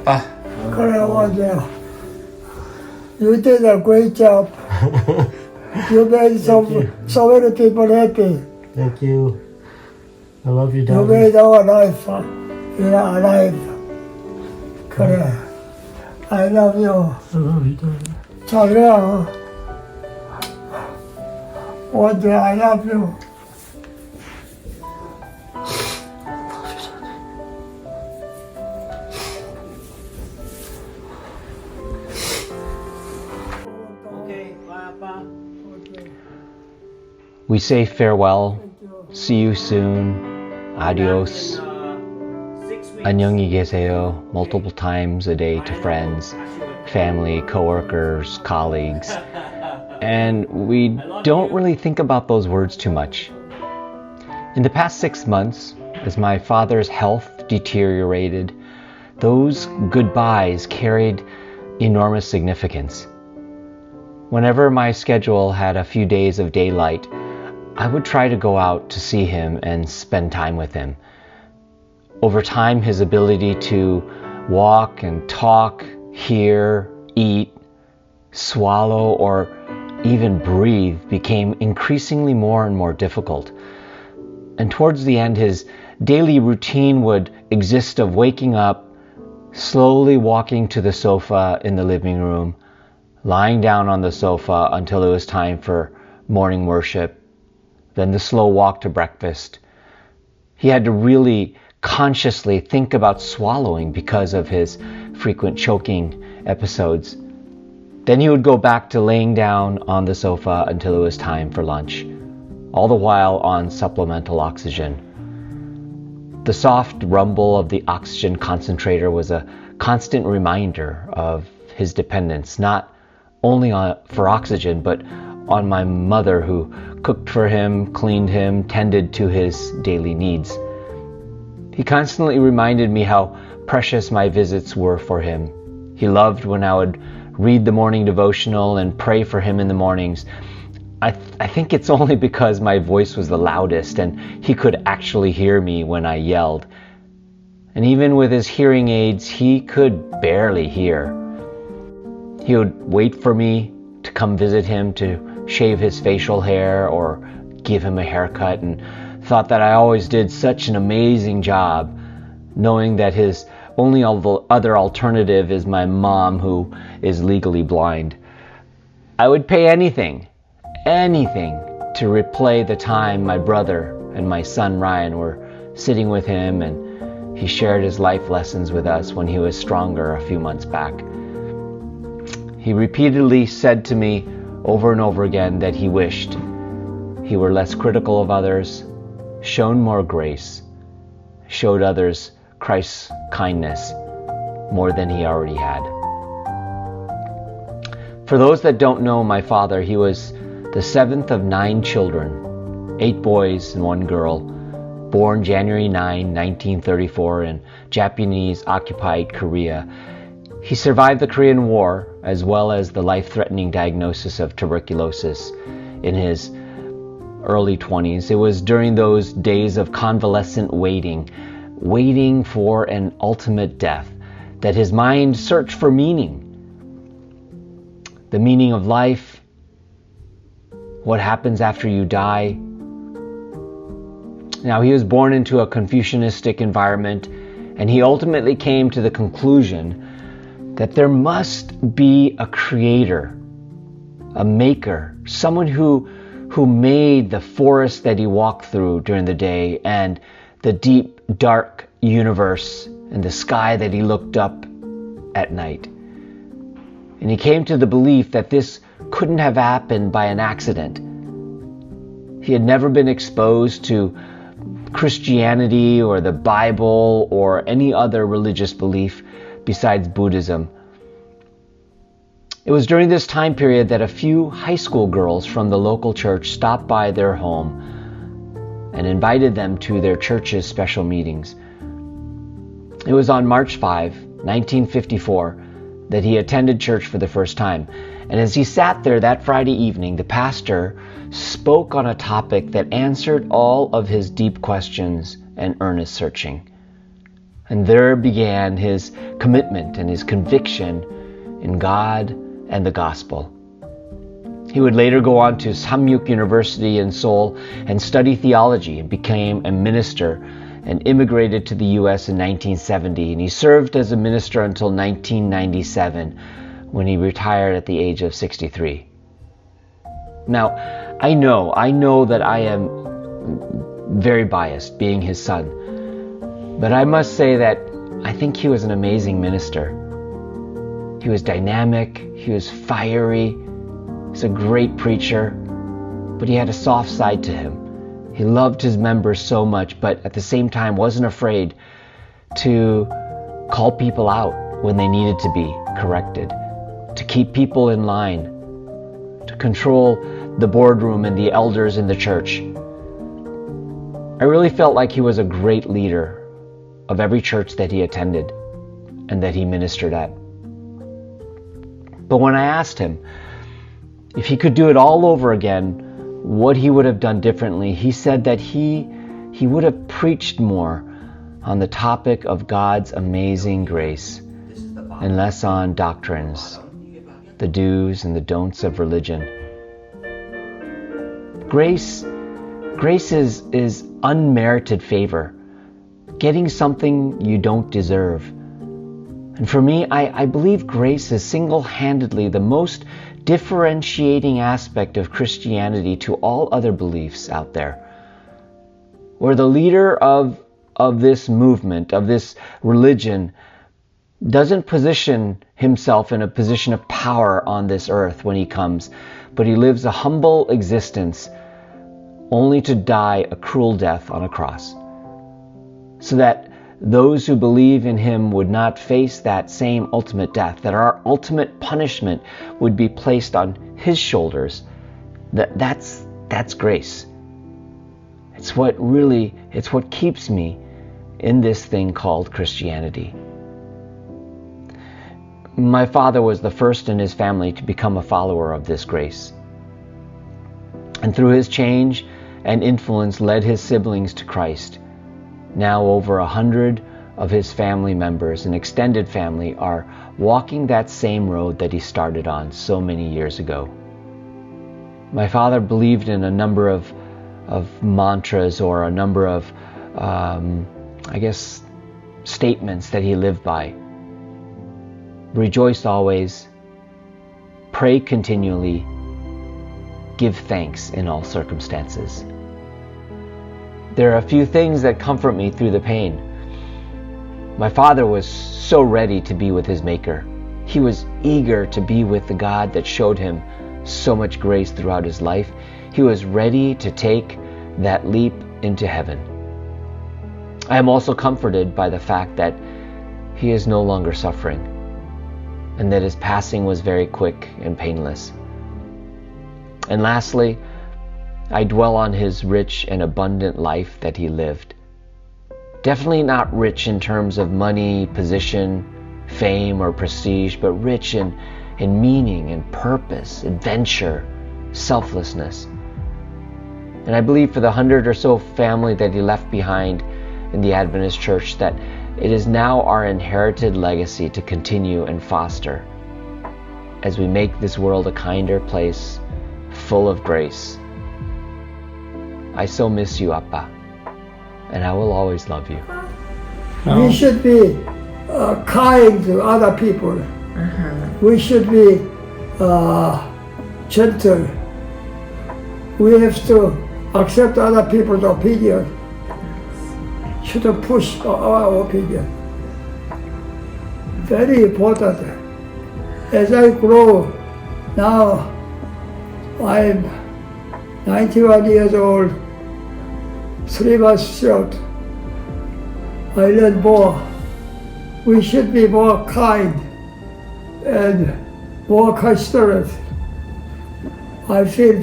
아빠. 그래가지고 you did a great job. You made so many people happy. Thank you. I love you, You Daddy. made our life alive. 그래. I love you. I love you, Daddy. 잘가. 원재 I love you. Okay, bye, Papa. We say farewell. See you soon. Adios. 6 weeks. 안녕히 계세요 multiple times a day to friends, family, coworkers, colleagues. And we don't really think about those words too much. In the past 6 months, as my father's health deteriorated, those goodbyes carried enormous significance. Whenever my schedule had a few days of daylight, I would try to go out to see him and spend time with him. Over time, his ability to walk and talk, hear, eat, swallow, or even breathe became increasingly more and more difficult. And towards the end, his daily routine would exist of waking up, slowly walking to the sofa in the living room, lying down on the sofa until it was time for morning worship, then the slow walk to breakfast. He had to really consciously think about swallowing because of his frequent choking episodes. Then he would go back to laying down on the sofa until it was time for lunch, all the while on supplemental oxygen. The soft rumble of the oxygen concentrator was a constant reminder of his dependence, not only for oxygen, but on my mother, who cooked for him, cleaned him, tended to his daily needs. He constantly reminded me how precious my visits were for him. He loved when I would read the morning devotional and pray for him in the mornings. I think it's only because my voice was the loudest and he could actually hear me when I yelled. And even with his hearing aids, he could barely hear. He would wait for me to come visit him to shave his facial hair or give him a haircut, and thought that I always did such an amazing job, knowing that his only other alternative is my mom, who is legally blind. I would pay anything to replay the time my brother and my son Ryan were sitting with him and he shared his life lessons with us when he was stronger a few months back. He repeatedly said to me over and over again that he wished he were less critical of others, shown more grace, showed others Christ's kindness more than he already had. For those that don't know my father, he was the seventh of 9 children, 8 boys and 1 girl, born January 9, 1934 in Japanese-occupied Korea. He survived the Korean War as well as the life-threatening diagnosis of tuberculosis in his early 20s. It was during those days of convalescent waiting for an ultimate death, that his mind searched for meaning. The meaning of life, what happens after you die. Now, he was born into a Confucianistic environment, and he ultimately came to the conclusion that there must be a creator, a maker, someone who made the forest that he walked through during the day and the deep, dark universe and the sky that he looked up at night. And he came to the belief that this couldn't have happened by an accident. He had never been exposed to Christianity or the Bible or any other religious belief besides Buddhism. It was during this time period that a few high school girls from the local church stopped by their home and invited them to their church's special meetings. It was on March 5, 1954, that he attended church for the first time. And as he sat there that Friday evening, the pastor spoke on a topic that answered all of his deep questions and earnest searching. And there began his commitment and his conviction in God and the gospel. He would later go on to Samyuk University in Seoul and study theology and became a minister and immigrated to the U.S. in 1970. And he served as a minister until 1997 when he retired at the age of 63. Now, I know that I am very biased being his son, but I must say that I think he was an amazing minister. He was dynamic, he was fiery, he's a great preacher, but he had a soft side to him. He loved his members so much, but at the same time wasn't afraid to call people out when they needed to be corrected, to keep people in line, to control the boardroom and the elders in the church. I really felt like he was a great leader of every church that he attended and that he ministered at. But when I asked him if he could do it all over again, what he would have done differently, he said that he would have preached more on the topic of God's amazing grace and less on doctrines, the do's and the don'ts of religion. Grace is unmerited favor, getting something you don't deserve. And for me, I believe grace is single-handedly the most differentiating aspect of Christianity to all other beliefs out there. Where the leader of this movement, of this religion, doesn't position himself in a position of power on this earth when he comes, but he lives a humble existence only to die a cruel death on a cross, so that those who believe in him would not face that same ultimate death, that our ultimate punishment would be placed on his shoulders. That's grace. It's what keeps me in this thing called Christianity. My father was the first in his family to become a follower of this grace. And through his change and influence led his siblings to Christ. Now over 100 of his family members, an extended family, are walking that same road that he started on so many years ago. My father believed in a number of mantras or a number of, statements that he lived by. Rejoice always, pray continually, give thanks in all circumstances. There are a few things that comfort me through the pain. My father was so ready to be with his Maker. He was eager to be with the God that showed him so much grace throughout his life. He was ready to take that leap into heaven. I am also comforted by the fact that he is no longer suffering, and that his passing was very quick and painless. And lastly, I dwell on his rich and abundant life that he lived. Definitely not rich in terms of money, position, fame, or prestige, but rich in meaning and purpose, adventure, selflessness. And I believe for the 100 or so family that he left behind in the Adventist Church, that it is now our inherited legacy to continue and foster as we make this world a kinder place, full of grace. I so miss you, Appa, and I will always love you. We should be kind to other people. We should be gentle. We have to accept other people's opinion. Shouldn't push our opinion. Very important. As I grow, now I'm 91 years old, 3 months short. I learn more. We should be more kind and more considerate. I feel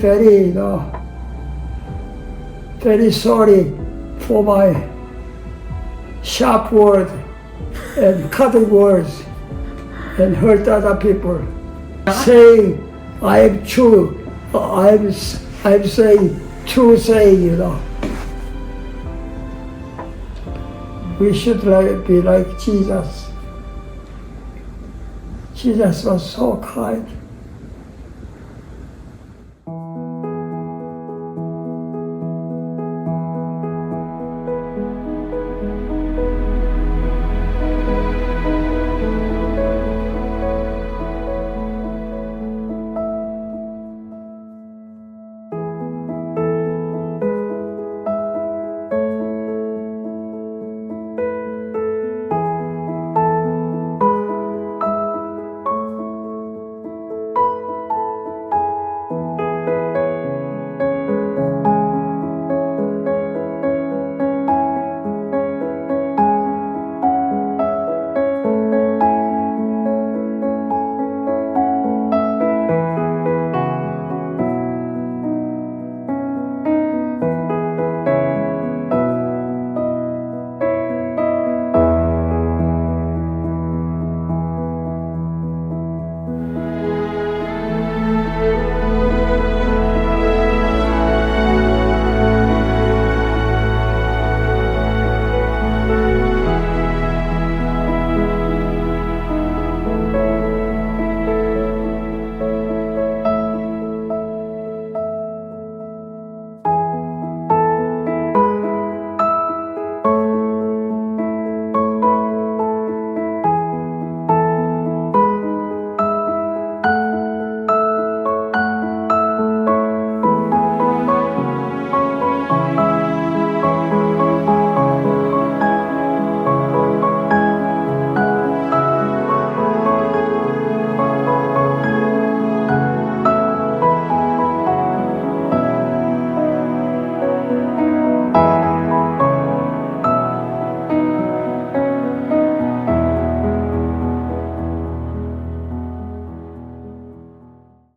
very sorry for my sharp word and cutting words and hurt other people. Saying I am true, I'm saying true saying, we should be like Jesus. Jesus was so kind.